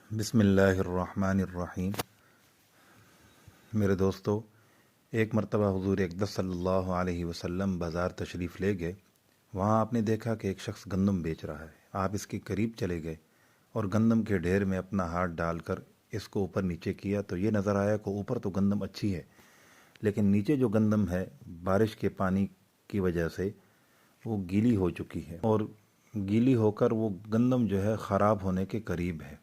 بسم اللہ الرحمن الرحیم۔ میرے دوستو، ایک مرتبہ حضور اقدس صلی اللہ علیہ وسلم بازار تشریف لے گئے۔ وہاں آپ نے دیکھا کہ ایک شخص گندم بیچ رہا ہے۔ آپ اس کے قریب چلے گئے اور گندم کے ڈھیر میں اپنا ہاتھ ڈال کر اس کو اوپر نیچے کیا تو یہ نظر آیا کہ اوپر تو گندم اچھی ہے، لیکن نیچے جو گندم ہے بارش کے پانی کی وجہ سے وہ گیلی ہو چکی ہے، اور گیلی ہو کر وہ گندم جو ہے خراب ہونے کے قریب ہے۔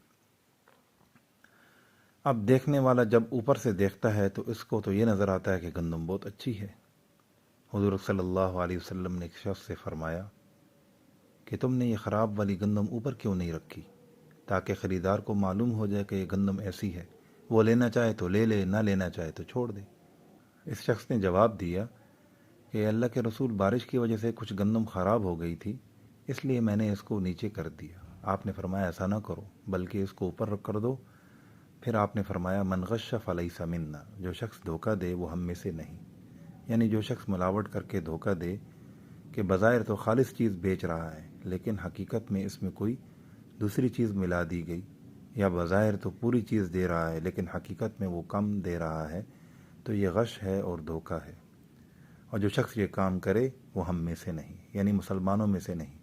اب دیکھنے والا جب اوپر سے دیکھتا ہے تو اس کو تو یہ نظر آتا ہے کہ گندم بہت اچھی ہے۔ حضور صلی اللہ علیہ وسلم نے ایک شخص سے فرمایا کہ تم نے یہ خراب والی گندم اوپر کیوں نہیں رکھی، تاکہ خریدار کو معلوم ہو جائے کہ یہ گندم ایسی ہے، وہ لینا چاہے تو لے لے، نہ لینا چاہے تو چھوڑ دے۔ اس شخص نے جواب دیا کہ اللہ کے رسول، بارش کی وجہ سے کچھ گندم خراب ہو گئی تھی، اس لیے میں نے اس کو نیچے کر دیا۔ آپ نے فرمایا ایسا نہ کرو، بلکہ اس کو اوپر رکھ کر دو۔ پھر آپ نے فرمایا من غش فلیس منا، جو شخص دھوکہ دے وہ ہم میں سے نہیں، یعنی جو شخص ملاوٹ کر کے دھوکہ دے کہ بظاہر تو خالص چیز بیچ رہا ہے لیکن حقیقت میں اس میں کوئی دوسری چیز ملا دی گئی، یا بظاہر تو پوری چیز دے رہا ہے لیکن حقیقت میں وہ کم دے رہا ہے، تو یہ غش ہے اور دھوکہ ہے۔ اور جو شخص یہ کام کرے وہ ہم میں سے نہیں، یعنی مسلمانوں میں سے نہیں۔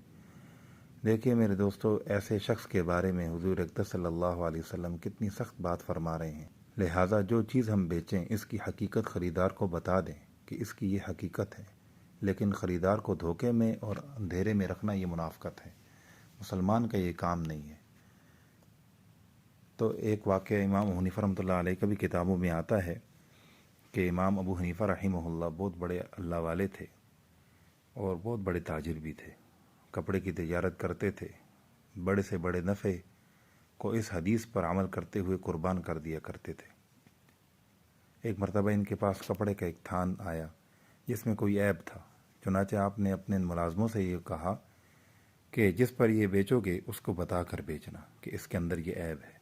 دیکھیے میرے دوستو، ایسے شخص کے بارے میں حضور اقدس صلی اللہ علیہ وسلم کتنی سخت بات فرما رہے ہیں۔ لہٰذا جو چیز ہم بیچیں اس کی حقیقت خریدار کو بتا دیں کہ اس کی یہ حقیقت ہے، لیکن خریدار کو دھوکے میں اور اندھیرے میں رکھنا یہ منافقت ہے، مسلمان کا یہ کام نہیں ہے۔ تو ایک واقعہ امام ابو حنیفہ رحمۃ اللہ علیہ کا بھی کتابوں میں آتا ہے کہ امام ابو حنیفہ رحمہ اللہ بہت بڑے اللہ والے تھے اور بہت بڑے تاجر بھی تھے، کپڑے کی تجارت کرتے تھے، بڑے سے بڑے نفع کو اس حدیث پر عمل کرتے ہوئے قربان کر دیا کرتے تھے۔ ایک مرتبہ ان کے پاس کپڑے کا ایک تھان آیا جس میں کوئی عیب تھا، چنانچہ آپ نے اپنے ملازموں سے یہ کہا کہ جس پر یہ بیچو گے اس کو بتا کر بیچنا کہ اس کے اندر یہ عیب ہے۔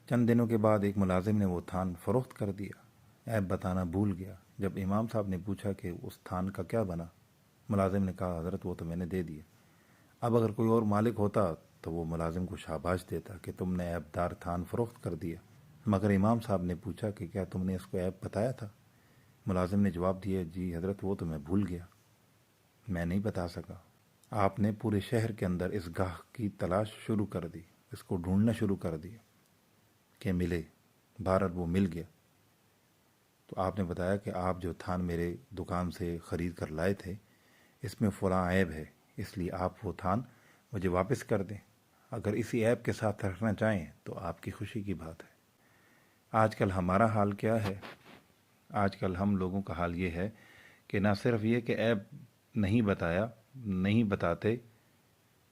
چند دنوں کے بعد ایک ملازم نے وہ تھان فروخت کر دیا، عیب بتانا بھول گیا۔ جب امام صاحب نے پوچھا کہ اس تھان کا کیا بنا، ملازم نے کہا حضرت وہ تو میں نے دے دیا۔ اب اگر کوئی اور مالک ہوتا تو وہ ملازم کو شاباش دیتا کہ تم نے عیب دار تھان فروخت کر دیا، مگر امام صاحب نے پوچھا کہ کیا تم نے اس کو عیب بتایا تھا؟ ملازم نے جواب دیا جی حضرت وہ تو میں بھول گیا، میں نہیں بتا سکا۔ آپ نے پورے شہر کے اندر اس گاہک کی تلاش شروع کر دی، اس کو ڈھونڈنا شروع کر دیا کہ ملے۔ بہرحال وہ مل گیا۔ تو آپ نے بتایا کہ آپ جو تھان میرے دکان سے خرید کر لائے تھے اس میں فلاں عیب ہے، اس لیے آپ وہ تھان مجھے واپس کر دیں۔ اگر اسی عیب کے ساتھ رکھنا چاہیں تو آپ کی خوشی کی بات ہے۔ آج کل ہمارا حال کیا ہے؟ آج کل ہم لوگوں کا حال یہ ہے کہ نہ صرف یہ کہ عیب نہیں بتاتے،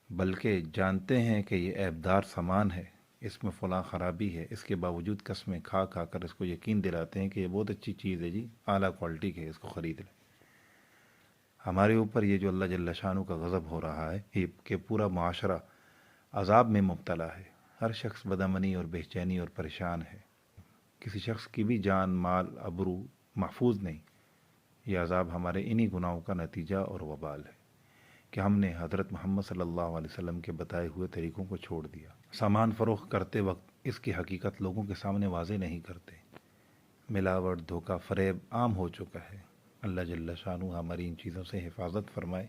بلکہ جانتے ہیں کہ یہ عیب دار سامان ہے، اس میں فلاں خرابی ہے، اس کے باوجود قسمیں کھا کر اس کو یقین دلاتے ہیں کہ یہ بہت اچھی چیز ہے، جی اعلیٰ کوالٹی کی ہے، اس کو خرید لیں۔ ہمارے اوپر یہ جو اللہ جل شانہ کا غضب ہو رہا ہے یہ کہ پورا معاشرہ عذاب میں مبتلا ہے، ہر شخص بدامنی اور بے چینی اور پریشان ہے، کسی شخص کی بھی جان مال ابرو محفوظ نہیں۔ یہ عذاب ہمارے انہی گناہوں کا نتیجہ اور وبال ہے کہ ہم نے حضرت محمد صلی اللہ علیہ وسلم کے بتائے ہوئے طریقوں کو چھوڑ دیا۔ سامان فروخت کرتے وقت اس کی حقیقت لوگوں کے سامنے واضح نہیں کرتے، ملاوٹ، دھوکہ، فریب عام ہو چکا ہے۔ اللہ جل شانہ ہماری ان چیزوں سے حفاظت فرمائے۔